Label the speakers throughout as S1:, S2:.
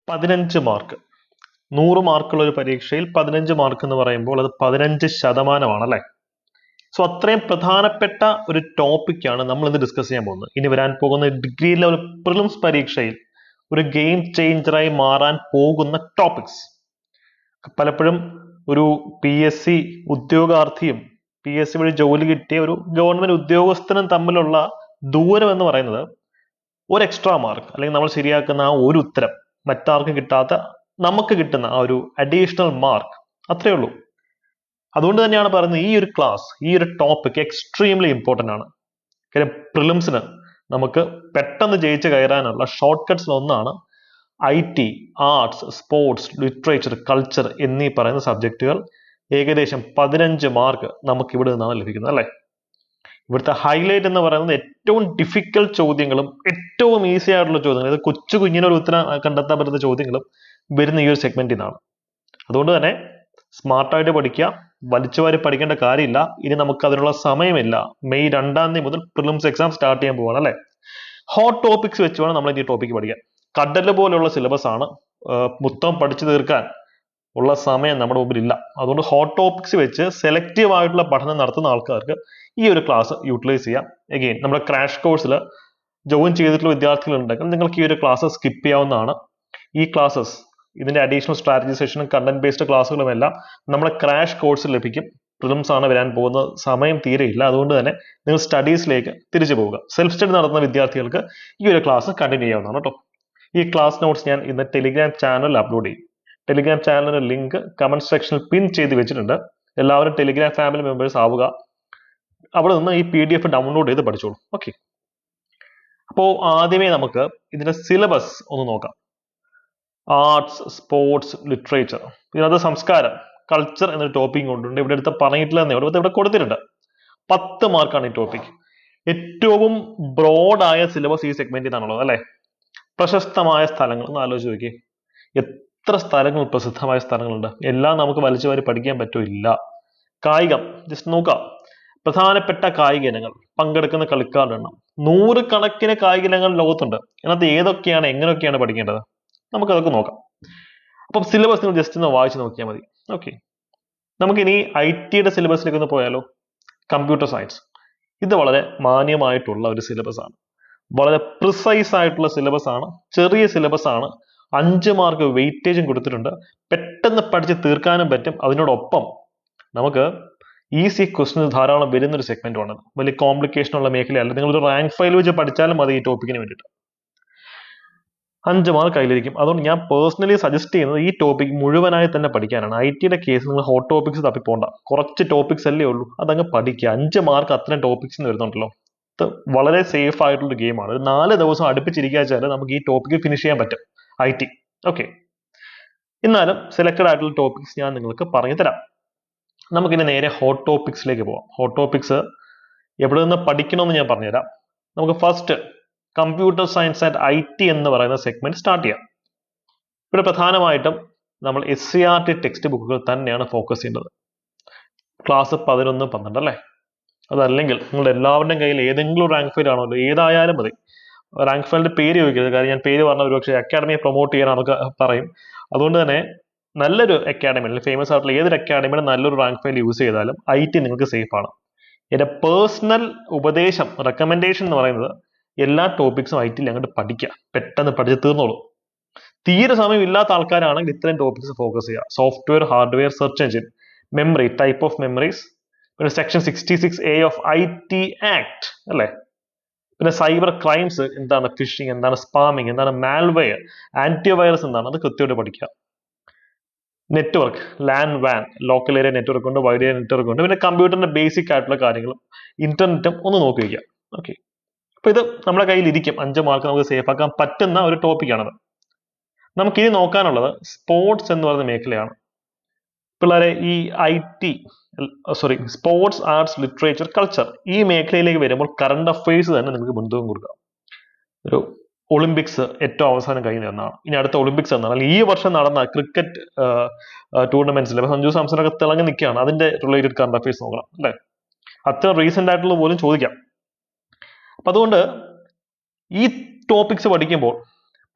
S1: 15 mark 100 മാർക്കുള്ള ഒരു പരീക്ഷയിൽ 15 mark എന്ന് പറയുമ്പോൾ അത് 15% അല്ലേ? സോ അത്രയും പ്രധാനപ്പെട്ട ഒരു ടോപ്പിക്കാണ് നമ്മൾ ഇന്ന് ഡിസ്കസ് ചെയ്യാൻ പോകുന്നത്. ഇനി വരാൻ പോകുന്ന ഡിഗ്രി ലെവൽ പ്രിലിംസ് പരീക്ഷയിൽ ഒരു ഗെയിം ചേഞ്ചറായി മാറാൻ പോകുന്ന ടോപ്പിക്സ്. പലപ്പോഴും ഒരു PSC ഉദ്യോഗാർത്ഥിയും PSC വഴി ജോലി കിട്ടിയ ഒരു ഗവൺമെന്റ് ഉദ്യോഗസ്ഥനും തമ്മിലുള്ള ദൂരം എന്ന് പറയുന്നത് ഒരു എക്സ്ട്രാ മാർക്ക്, അല്ലെങ്കിൽ നമ്മൾ ശരിയാക്കുന്ന ആ ഒരു ഉത്തരം മറ്റാർക്കും കിട്ടാത്ത നമുക്ക് കിട്ടുന്ന ആ ഒരു അഡീഷണൽ മാർക്ക്, അത്രയേ ഉള്ളൂ. അതുകൊണ്ട് തന്നെയാണ് പറയുന്നത് ഈ ഒരു ക്ലാസ്, ഈ ഒരു ടോപ്പിക് എക്സ്ട്രീംലി ഇമ്പോർട്ടൻ്റ് ആണ്. കാര്യം പ്രിലിംസിന് നമുക്ക് പെട്ടെന്ന് ജയിച്ച് കയറാനുള്ള ഷോർട്ട് കട്ട്സിൽ ഒന്നാണ് IT, arts, sports, literature, culture എന്നീ പറയുന്ന സബ്ജക്റ്റുകൾ. ഏകദേശം 15 മാർക്ക് നമുക്ക് ഇവിടെ നിന്നാണ് ലഭിക്കുന്നത് അല്ലേ? ഇവിടുത്തെ ഹൈലൈറ്റ് എന്ന് പറയുന്നത് ഏറ്റവും ഡിഫിക്കൽട്ട് ചോദ്യങ്ങളും ഏറ്റവും ഈസി ആയിട്ടുള്ള ചോദ്യങ്ങൾ, ഇത് കൊച്ചു കുഞ്ഞിനൊരു ഉത്തരം കണ്ടെത്താൻ പറ്റുന്ന ചോദ്യങ്ങളും വരുന്ന ഈ ഒരു സെഗ്മെന്റിൽ നിന്നാണ്. അതുകൊണ്ട് തന്നെ സ്മാർട്ടായിട്ട് പഠിക്കുക, വലിച്ചുവാരി പഠിക്കേണ്ട കാര്യമില്ല. ഇനി നമുക്ക് അതിനുള്ള സമയമില്ല. മെയ് 2 തീയതി മുതൽ പ്രിലിംസ് എക്സാം സ്റ്റാർട്ട് ചെയ്യാൻ പോവാണ് അല്ലേ? ഹോട്ട് ടോപ്പിക്സ് വെച്ച് വേണം നമ്മൾ ഈ ടോപ്പിക്ക് പഠിക്കാൻ. കടല് പോലെയുള്ള സിലബസ് ആണ്, മൊത്തം പഠിച്ചു തീർക്കാൻ ഉള്ള സമയം നമ്മുടെ മുമ്പിൽ ഇല്ല. അതുകൊണ്ട് ഹോട്ട് ടോപ്പിക്സ് വെച്ച് സെലക്റ്റീവ് ആയിട്ടുള്ള പഠനം നടത്തുന്ന ആൾക്കാർക്ക് ഈ ഒരു ക്ലാസ് യൂട്ടിലൈസ് ചെയ്യാം. എഗെയിൻ നമ്മുടെ ക്രാഷ് കോഴ്സിൽ ജോയിൻ ചെയ്തിട്ടുള്ള വിദ്യാർത്ഥികൾ ഉണ്ടെങ്കിൽ നിങ്ങൾക്ക് ഈ ഒരു ക്ലാസ് സ്കിപ്പ് ചെയ്യാവുന്നതാണ്. ഈ ക്ലാസ്സസ്, ഇതിന്റെ അഡീഷണൽ സ്ട്രാറ്റജി സെഷനും കണ്ടന്റ് ബേസ്ഡ് ക്ലാസ്സുകളും എല്ലാം നമ്മുടെ ക്രാഷ് കോഴ്സിൽ ലഭിക്കും. പ്രിലിംസ് ആണ് വരാൻ പോകുന്നത്, സമയം തീരെയില്ല. അതുകൊണ്ട് തന്നെ നിങ്ങൾ സ്റ്റഡീസിലേക്ക് തിരിച്ചു പോവുക. സെൽഫ് സ്റ്റഡി നടത്തുന്ന വിദ്യാർത്ഥികൾക്ക് ഈ ഒരു ക്ലാസ് കണ്ടിന്യൂ ചെയ്യാവുന്നതാണ് കേട്ടോ. ഈ ക്ലാസ് നോട്ട്സ് ഞാൻ ഇന്ന് ടെലിഗ്രാം ചാനലിൽ അപ്ലോഡ് ചെയ്യും. ടെലിഗ്രാം ചാനലിന്റെ ലിങ്ക് കമന്റ് സെക്ഷനിൽ പിൻ ചെയ്ത് വെച്ചിട്ടുണ്ട്. എല്ലാവരും ടെലിഗ്രാം ഫാമിലി മെമ്പേഴ്സ് ആവുക. അവിടെ നിന്ന് ഈ PDF ഡൗൺലോഡ് ചെയ്ത് പഠിച്ചോളൂ. ഓക്കെ, അപ്പോൾ ആദ്യമേ നമുക്ക് ഇതിന്റെ സിലബസ് ഒന്ന് നോക്കാം. ആർട്സ്, സ്പോർട്സ്, ലിറ്ററേച്ചർ, ഇതിനകത്ത് സംസ്കാരം, കൾച്ചർ എന്നൊരു ടോപ്പിക് കൊണ്ടുണ്ട്. ഇവിടെ എടുത്ത് പറഞ്ഞിട്ടില്ല എന്നേ ഉള്ളൂ, ഇവിടെ കൊടുത്തിട്ടുണ്ട്. 10 മാർക്കാണ് ഈ ടോപ്പിക്. ഏറ്റവും ബ്രോഡായ സിലബസ് ഈ സെഗ്മെന്റിൽ നിന്നാണുള്ളത് അല്ലെ? പ്രശസ്തമായ സ്ഥലങ്ങൾ ഒന്ന് ആലോചിച്ച് നോക്കി. എത്ര സ്ഥലങ്ങൾ, പ്രസിദ്ധമായ സ്ഥലങ്ങളുണ്ട്. എല്ലാം നമുക്ക് വലിച്ചു വാരി പഠിക്കാൻ പറ്റില്ല. കായികം ജസ്റ്റ് നോക്കാം. പ്രധാനപ്പെട്ട കായിക ഇനങ്ങൾ, പങ്കെടുക്കുന്ന കളിക്കാരുടെ എണ്ണം, 100 കണക്കിന് കായിക ഇനങ്ങൾ ലോകത്തുണ്ട്. അതിനകത്ത് ഏതൊക്കെയാണ്, എങ്ങനെയൊക്കെയാണ് പഠിക്കേണ്ടത്, നമുക്കതൊക്കെ നോക്കാം. അപ്പം സിലബസ് നിങ്ങൾ ജസ്റ്റ് ഒന്ന് വായിച്ച് നോക്കിയാൽ മതി. ഓക്കെ, നമുക്കിനി IT സിലബസിലേക്ക് ഒന്ന് പോയാലോ. കമ്പ്യൂട്ടർ സയൻസ്, ഇത് വളരെ മാന്യമായിട്ടുള്ള ഒരു സിലബസ് ആണ്. വളരെ പ്രിസൈസ് ആയിട്ടുള്ള സിലബസ് ആണ്. ചെറിയ സിലബസ് ആണ്. 5 മാർക്ക് വെയിറ്റേജും കൊടുത്തിട്ടുണ്ട്. പെട്ടെന്ന് പഠിച്ച് തീർക്കാനും പറ്റും. അതിനോടൊപ്പം നമുക്ക് ഈസി ക്വസ്റ്റ്യൻസ് ധാരാളം വരുന്നൊരു സെഗ്മെന്റ് ആണ്. വലിയ കോംപ്ലിക്കേഷൻ ഉള്ള മേഖലയല്ല. നിങ്ങളൊരു റാങ്ക് ഫയൽ വെച്ച് പഠിച്ചാലും മതി ഈ ടോപ്പിക്കിന് വേണ്ടിയിട്ട്. 5 മാർക്ക് കയ്യിലിരിക്കും. അതുകൊണ്ട് ഞാൻ പേഴ്സണലി സജസ്റ്റ് ചെയ്യുന്നത് ഈ ടോപ്പിക് മുഴുവനായി തന്നെ പഠിക്കാനാണ്. IT കേസ് നിങ്ങൾ ഹോട്ട് ടോപ്പിക്സ് തപ്പിപ്പോണ്ട. കുറച്ച് ടോപ്പിക്സ് അല്ലേ ഉള്ളൂ, അതങ്ങ് പഠിക്കുക. 5 മാർക്ക് അത്രയും ടോപ്പിക്സ് വരുന്നുണ്ടല്ലോ. ഇത് വളരെ സേഫ് ആയിട്ടുള്ള ഗെയിമാണ്. ഒരു 4 ദിവസം അടുപ്പിച്ചിരിക്കുക വെച്ചാൽ നമുക്ക് ഈ ടോപ്പിക്ക് ഫിനിഷ് ചെയ്യാൻ പറ്റും IT. ഓക്കെ, എന്നാലും സെലക്ടഡ് ആയിട്ടുള്ള ടോപ്പിക്സ് ഞാൻ നിങ്ങൾക്ക് പറഞ്ഞു തരാം. നമുക്കിനി നേരെ ഹോട്ട് ടോപ്പിക്സിലേക്ക് പോവാം. ഹോട്ട് ടോപ്പിക്സ് എവിടെ നിന്ന് പഠിക്കണമെന്ന് ഞാൻ പറഞ്ഞുതരാം. നമുക്ക് first computer science and IT എന്ന് പറയുന്ന സെഗ്മെന്റ് സ്റ്റാർട്ട് ചെയ്യാം. ഇവിടെ പ്രധാനമായിട്ടും നമ്മൾ SCERT ടെക്സ്റ്റ് ബുക്കുകൾ തന്നെയാണ് ഫോക്കസ് ചെയ്യേണ്ടത്. ക്ലാസ് 11, 12 അല്ലേ? അതല്ലെങ്കിൽ നിങ്ങളുടെ എല്ലാവരുടെയും കയ്യിൽ ഏതെങ്കിലും റാങ്ക് ഫയൽ ആണല്ലോ, ഏതായാലും മതി. റാങ്ക് ഫയലിന്റെ പേര് ചോദിക്കരുത്, കാര്യം ഞാൻ പേര് പറഞ്ഞ ഒരുപക്ഷെ അക്കാഡമിയെ പ്രൊമോട്ട് ചെയ്യാനൊക്കെ പറയും. അതുകൊണ്ട് തന്നെ നല്ലൊരു അക്കാഡമി, അല്ലെങ്കിൽ ഫേമസ് ആയിട്ടുള്ള ഏതൊരു അക്കാഡമിയുടെ നല്ലൊരു റാങ്ക് ഫയൽ യൂസ് ചെയ്താലും IT നിങ്ങൾക്ക് സേഫ് ആണ്. എൻ്റെ പേഴ്സണൽ ഉപദേശം, റെക്കമെൻഡേഷൻ എന്ന് പറയുന്നത് എല്ലാ ടോപ്പിക്സും IT അങ്ങോട്ട് പഠിക്കുക. പെട്ടെന്ന് പഠിച്ച് തീർന്നോളൂ. തീരെ സമയം ഇല്ലാത്ത ആൾക്കാരാണെങ്കിൽ ഇത്രയും ടോപ്പിക്സ് ഫോക്കസ് ചെയ്യുക. Software, hardware, search engine, memory, type of memories, പിന്നെ section 66A of IT act അല്ലേ? പിന്നെ സൈബർ ക്രൈംസ് എന്താണ്, ഫിഷിംഗ് എന്താണ്, സ്പാമിങ് എന്താണ്, മാൽവെയർ, ആന്റിവൈറസ് എന്താണ്, അത് കൃത്യമായിട്ട് പഠിക്കുക. Network, LAN, WAN, local area network ഉണ്ട്, വൈഡ് ഏരിയ നെറ്റ്വർക്ക് ഉണ്ട്. പിന്നെ കമ്പ്യൂട്ടറിന്റെ ബേസിക് ആയിട്ടുള്ള കാര്യങ്ങളും ഇന്റർനെറ്റും ഒന്ന് നോക്കി വയ്ക്കുക. ഓക്കെ, അപ്പൊ ഇത് നമ്മുടെ കയ്യിൽ ഇരിക്കും. 5 മാർക്ക് നമുക്ക് സേഫ് ആക്കാൻ പറ്റുന്ന ഒരു ടോപ്പിക്കാണത്. നമുക്കിനി നോക്കാനുള്ളത് സ്പോർട്സ് എന്ന് പറയുന്ന മേഖലയാണ്. പിള്ളേരെ ഈ സ്പോർട്സ്, ആർട്സ്, ലിറ്ററേച്ചർ, കൾച്ചർ ഈ മേഖലയിലേക്ക് വരുമ്പോൾ കറണ്ട് അഫയേഴ്സ് തന്നെ നിങ്ങൾക്ക് മുൻതൂക്കം കൊടുക്കാം. ഒരു ഒളിമ്പിക്സ് ഏറ്റവും അവസാനം കഴിയുന്ന എന്നാണ്. ഇനി അടുത്ത ഒളിമ്പിക്സ് എന്നാണ്. അല്ലെങ്കിൽ ഈ വർഷം നടന്ന ക്രിക്കറ്റ് ടൂർണമെന്റ്സിൽ സഞ്ജു സാംസണൊക്കെ തിളങ്ങി നിൽക്കുകയാണ്. അതിന്റെ റിലേറ്റഡ് കറണ്ട് അഫയേഴ്സ് നോക്കണം അല്ലെ? അത്ര റീസെന്റ് ആയിട്ടുള്ള പോലും ചോദിക്കാം. അപ്പൊ അതുകൊണ്ട് ഈ ടോപ്പിക്സ് പഠിക്കുമ്പോൾ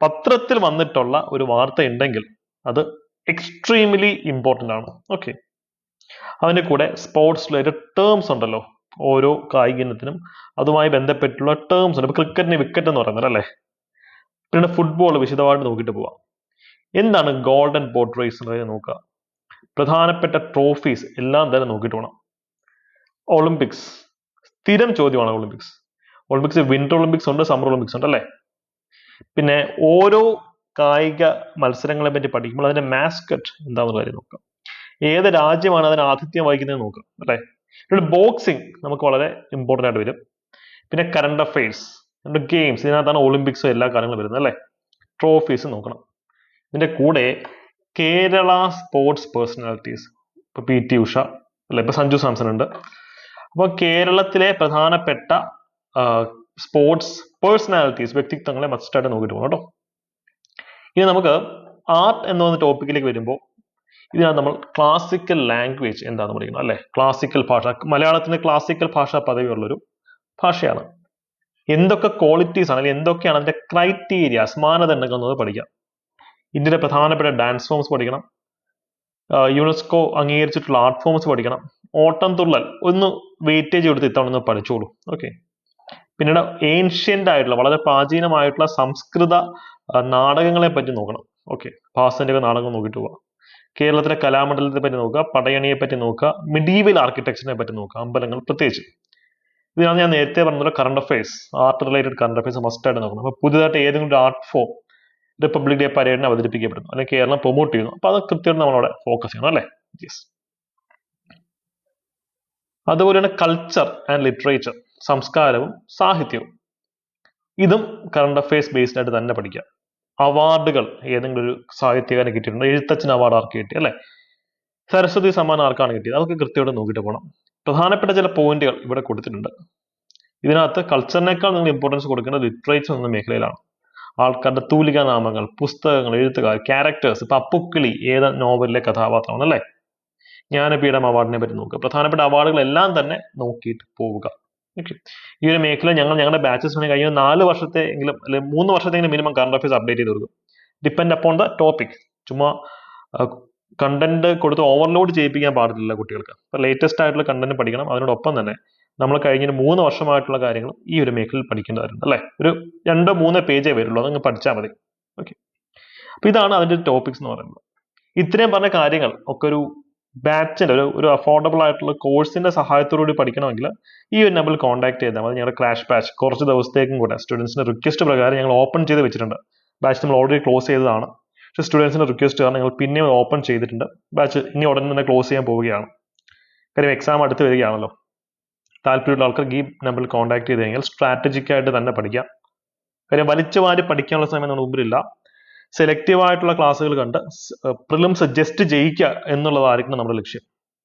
S1: പത്രത്തിൽ വന്നിട്ടുള്ള ഒരു വാർത്ത ഉണ്ടെങ്കിൽ അത് എക്സ്ട്രീംലി ഇമ്പോർട്ടൻ്റ് ആണ്. ഓക്കെ, അതിൻ്റെ കൂടെ സ്പോർട്സ് റിലേറ്റഡ് ടേംസ് ഉണ്ടല്ലോ, ഓരോ കായിക ഇനത്തിനും അതുമായി ബന്ധപ്പെട്ടുള്ള ടേംസ് ഉണ്ട്. ഇപ്പൊ ക്രിക്കറ്റിന് വിക്കറ്റ് എന്ന് പറയുന്നത് അല്ലേ. പിന്നെ ഫുട്ബോൾ വിശദമായിട്ട് നോക്കിയിട്ട് പോവാം. എന്താണ് ഗോൾഡൻ ബോട്ട് റേസ് എന്നത് നോക്കുക. പ്രധാനപ്പെട്ട ട്രോഫീസ് എല്ലാം തന്നെ നോക്കിയിട്ട് വേണം. ഒളിമ്പിക്സ് സ്ഥിരം ചോദ്യമാണ്. ഒളിമ്പിക്സ് വിന്റർ ഒളിമ്പിക്സ് ഉണ്ട്, സമ്മർ ഒളിമ്പിക്സ് ഉണ്ട് അല്ലേ. പിന്നെ ഓരോ കായിക മത്സരങ്ങളെ പറ്റി പഠിക്കുമ്പോൾ അതിന്റെ മാസ്കറ്റ് എന്താണെന്ന് കാര്യം നോക്കാം. ഏത് രാജ്യമാണ് അതിന് ആതിഥ്യം വഹിക്കുന്നത് നോക്കാം അല്ലേ. പിന്നെ ബോക്സിംഗ് നമുക്ക് വളരെ ഇമ്പോർട്ടൻ്റ് ആയിട്ട് വരും. പിന്നെ കറണ്ട് അഫെയർസ്, ഗെയിംസ്, ഇതിനകത്താണ് ഒളിമ്പിക്സും എല്ലാ കാര്യങ്ങളും വരുന്നത് അല്ലേ. ട്രോഫീസ് നോക്കണം. ഇതിന്റെ കൂടെ കേരള സ്പോർട്സ് പേഴ്സണാലിറ്റീസ്, ഇപ്പൊ PT ഉഷ അല്ലെ, ഇപ്പൊ സഞ്ജു സാംസൺ ഉണ്ട്. അപ്പോൾ കേരളത്തിലെ പ്രധാനപ്പെട്ട സ്പോർട്സ് പേഴ്സണാലിറ്റീസ്, വ്യക്തിത്വങ്ങളെ മസ്റ്റായിട്ട് നോക്കിയിട്ട് പോകണം കേട്ടോ. ഇനി നമുക്ക് ആർട്ട് എന്ന് പറയുന്ന ടോപ്പിക്കിലേക്ക് വരുമ്പോൾ ഇതിനകത്ത് നമ്മൾ ക്ലാസിക്കൽ ലാംഗ്വേജ് എന്താണെന്ന് പഠിക്കണം അല്ലെ. ക്ലാസിക്കൽ ഭാഷ, മലയാളത്തിന് ക്ലാസിക്കൽ ഭാഷാ പദവിയുള്ളൊരു ഭാഷയാണ്. എന്തൊക്കെ ക്വാളിറ്റീസ് ആണ്, അല്ലെങ്കിൽ എന്തൊക്കെയാണ് അതിന്റെ ക്രൈറ്റീരിയാസ്, മാനദണ്ഡങ്ങൾ എന്നത് പഠിക്കാം. ഇന്ത്യയിലെ പ്രധാനപ്പെട്ട ഡാൻസ് ഫോംസ് പഠിക്കണം. യുനെസ്കോ അംഗീകരിച്ചിട്ടുള്ള ആർട്ട് ഫോംസ് പഠിക്കണം. ഓട്ടം തുള്ളൽ ഒന്ന് വെയിറ്റേജ് കൊടുത്ത് ഇത്തവണ പഠിച്ചോളൂ. ഓക്കെ, പിന്നീട് ഏൻഷ്യന്റ് ആയിട്ടുള്ള വളരെ പ്രാചീനമായിട്ടുള്ള സംസ്കൃത നാടകങ്ങളെ പറ്റി നോക്കണം. ഓക്കെ, ഭാസന്റെ ഒക്കെ നാടകം നോക്കിയിട്ട് പോവാം. കേരളത്തിലെ കലാമണ്ഡലത്തെ പറ്റി നോക്കുക, പടയണിയെ പറ്റി നോക്കുക, മിഡീവൽ ആർക്കിടെക്ചറിനെ പറ്റി നോക്കുക, അമ്പലങ്ങൾ പ്രത്യേകിച്ച്. ഇതിനാണ് ഞാൻ നേരത്തെ പറഞ്ഞ current affairs, art related current affairs must ആയിട്ട് നോക്കണം. അപ്പൊ പുതിയതായിട്ട് ഏതെങ്കിലും ഒരു ആർട്ട് ഫോം റിപ്പബ്ലിക് ഡേ പരേഡിന് അവതരിപ്പിക്കപ്പെടുന്നു അല്ലെങ്കിൽ കേരളം പ്രൊമോട്ട് ചെയ്യുന്നു, അപ്പൊ അത് കൃത്യമായിട്ട് നമ്മളവിടെ ഫോക്കസ് ചെയ്യണം അല്ലേ. യെസ്. അതുപോലെ തന്നെ കൾച്ചർ ആൻഡ് ലിറ്ററേച്ചർ, സംസ്കാരവും സാഹിത്യവും, ഇതും കറണ്ട് അഫയേഴ്സ് ബേസ്ഡ് ആയിട്ട് തന്നെ പഠിക്കാം. അവാർഡുകൾ ഏതെങ്കിലും ഒരു സാഹിത്യകാരന് കിട്ടിയിട്ടുണ്ട്, എഴുത്തച്ഛൻ അവാർഡ് ആർക്ക് കിട്ടി അല്ലെ, സരസ്വതി സമ്മാനം ആർക്കാണ് കിട്ടിയത്, അതൊക്കെ കൃത്യമായിട്ട് നോക്കിയിട്ട് പോകണം. പ്രധാനപ്പെട്ട ചില പോയിന്റുകൾ ഇവിടെ കൊടുത്തിട്ടുണ്ട്. ഇതിനകത്ത് കൾച്ചറിനേക്കാൾ നിങ്ങൾ ഇമ്പോർട്ടൻസ് കൊടുക്കേണ്ടത് ലിറ്ററേച്ചർ എന്ന മേഖലയിലാണ്. ആൾക്കാരുടെ തൂലിക നാമങ്ങൾ, പുസ്തകങ്ങൾ, എഴുത്തുകാർ, ക്യാരക്ടേഴ്സ്. ഇപ്പൊ അപ്പുക്കിളി ഏത് നോവലിലെ കഥാപാത്രമാണ് അല്ലെ. ജ്ഞാനപീഠം അവാർഡിനെ പറ്റി നോക്കുക. പ്രധാനപ്പെട്ട അവാർഡുകളെല്ലാം തന്നെ നോക്കിയിട്ട് പോവുക. ഓക്കെ, ഈ ഒരു മേഖല ഞങ്ങളുടെ ബാച്ചസ് കഴിഞ്ഞ 4 വർഷത്തെങ്കിലും അല്ലെങ്കിൽ 3 വർഷത്തെങ്കിലും മിനിമം കറണ്ട് അഫയേഴ്സ് അപ്ഡേറ്റ് ചെയ്ത് കൊടുക്കും. Depend upon the topic. ചുമ്മാ കണ്ടന്റ് കൊടുത്ത് ഓവർലോഡ് ചെയ്യിപ്പിക്കാൻ പാടില്ല കുട്ടികൾക്ക്. അപ്പൊ ലേറ്റസ്റ്റ് ആയിട്ടുള്ള കണ്ടന്റ് പഠിക്കണം. അതിനോടൊപ്പം തന്നെ നമ്മൾ കഴിഞ്ഞ 3 വർഷമായിട്ടുള്ള കാര്യങ്ങളും ഈ ഒരു മേഖലയിൽ പഠിക്കേണ്ടതായിട്ടുണ്ട് അല്ലെ. ഒരു 2-3 പേജേ വരുള്ളൂ, അതങ്ങ് പഠിച്ചാൽ മതി. ഓക്കെ, അപ്പൊ ഇതാണ് അതിന്റെ ടോപ്പിക്സ് എന്ന് പറയുന്നത്. ഇത്രയും പറഞ്ഞ കാര്യങ്ങൾ ഒക്കെ ഒരു ബാച്ചിന്റെ ഒരു അഫോർഡബിൾ ആയിട്ടുള്ള കോഴ്സിന്റെ സഹായത്തോടുകൂടി പഠിക്കണമെങ്കിൽ ഈ ഒരു നമ്പറിൽ കോൺടാക്ട് ചെയ്താൽ മതി. ഞങ്ങളുടെ ക്രാഷ് ബാച്ച് കുറച്ച് ദിവസത്തേക്കും കൂടെ സ്റ്റുഡൻസിന്റെ റിക്വസ്റ്റ് പ്രകാരം ഞങ്ങൾ ഓപ്പൺ ചെയ്ത് വെച്ചിട്ടുണ്ട്. ബാച്ച് നമ്മൾ ഓൾറെഡി ക്ലോസ് ചെയ്തതാണ്, പക്ഷേ സ്റ്റുഡൻസിന്റെ റിക്വസ്റ്റ് കാരണം ഞങ്ങൾ പിന്നെ ഓപ്പൺ ചെയ്തിട്ടുണ്ട്. ബാച്ച് ഇനി ഉടനെ തന്നെ ക്ലോസ് ചെയ്യാൻ പോവുകയാണ്. കാര്യം എക്സാം അടുത്ത് വരികയാണല്ലോ. താല്പര്യമുള്ള ആൾക്കാർക്ക് ഈ നമ്പറിൽ കോൺടാക്ട് ചെയ്ത് കഴിഞ്ഞാൽ സ്ട്രാറ്റജിക് ആയിട്ട് തന്നെ പഠിക്കാം. കാര്യം വലിച്ചു വാരി പഠിക്കാനുള്ള സമയം നമ്മുടെ മുമ്പിലില്ല. സെലക്റ്റീവ് ആയിട്ടുള്ള ക്ലാസ്സുകൾ കണ്ട് പ്രിലിംസ് ജസ്റ്റ് ജയിക്കുക എന്നുള്ളതായിരിക്കണം നമ്മുടെ ലക്ഷ്യം.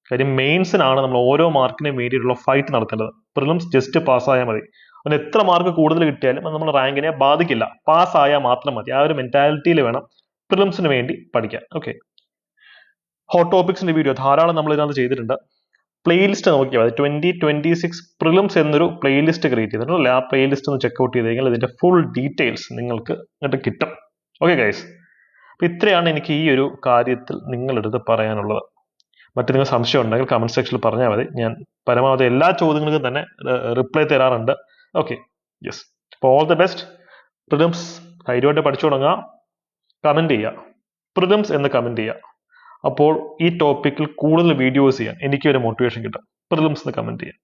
S1: കാര്യം മെയിൻസിനാണ് നമ്മൾ ഓരോ മാർക്കിനും വേണ്ടിയിട്ടുള്ള ഫൈറ്റ് നടത്തേണ്ടത്. പ്രിലിംസ് ജസ്റ്റ് പാസ്സായാൽ മതി. അതിന് എത്ര മാർക്ക് കൂടുതൽ കിട്ടിയാലും അത് നമ്മുടെ റാങ്കിനെ ബാധിക്കില്ല. പാസ്സായാൽ മാത്രം മതി. ആ ഒരു മെന്റാലിറ്റിയിൽ വേണം പ്രിലിംസിന് വേണ്ടി പഠിക്കാൻ. ഓക്കെ, ഹോട്ട് ടോപ്പിക്സിന്റെ വീഡിയോ ധാരാളം നമ്മൾ ഇതിനകത്ത് ചെയ്തിട്ടുണ്ട്. പ്ലേലിസ്റ്റ് നോക്കിയാൽ മതി. 2026 പ്രിലിംസ് എന്നൊരു പ്ലേലിസ്റ്റ് ക്രിയേറ്റ് ചെയ്തിട്ടുണ്ട്. ആ പ്ലേലിസ്റ്റ് ഒന്ന് ചെക്ക്ഔട്ട് ചെയ്ത് കഴിഞ്ഞാൽ ഇതിന്റെ ഫുൾ ഡീറ്റെയിൽസ് നിങ്ങൾക്ക് ഇങ്ങോട്ട് കിട്ടും. ഓക്കെ ഗൈസ്, അപ്പൊ ഇത്രയാണ് എനിക്ക് ഈ ഒരു കാര്യത്തിൽ നിങ്ങളെടുത്ത് പറയാനുള്ളത്. മറ്റു നിങ്ങൾ സംശയം ഉണ്ടെങ്കിൽ കമന്റ് സെക്ഷനിൽ പറഞ്ഞാൽ മതി. ഞാൻ പരമാവധി എല്ലാ ചോദ്യങ്ങൾക്കും തന്നെ റിപ്ലൈ തരാറുണ്ട്. Okay, yes. അപ്പോൾ ഓൾ ദ ബെസ്റ്റ്. പ്രിലിംസ് ധൈര്യമായിട്ട് പഠിച്ചു തുടങ്ങുക. കമന്റ് ചെയ്യുക, പ്രിലിംസ് എന്ന് കമന്റ് ചെയ്യുക. അപ്പോൾ ഈ ടോപ്പിക്കിൽ കൂടുതൽ വീഡിയോസ് ചെയ്യാൻ എനിക്ക് ഒരു മോട്ടിവേഷൻ കിട്ടും. പ്രിലിംസ് എന്ന് കമന്റ് ചെയ്യുക.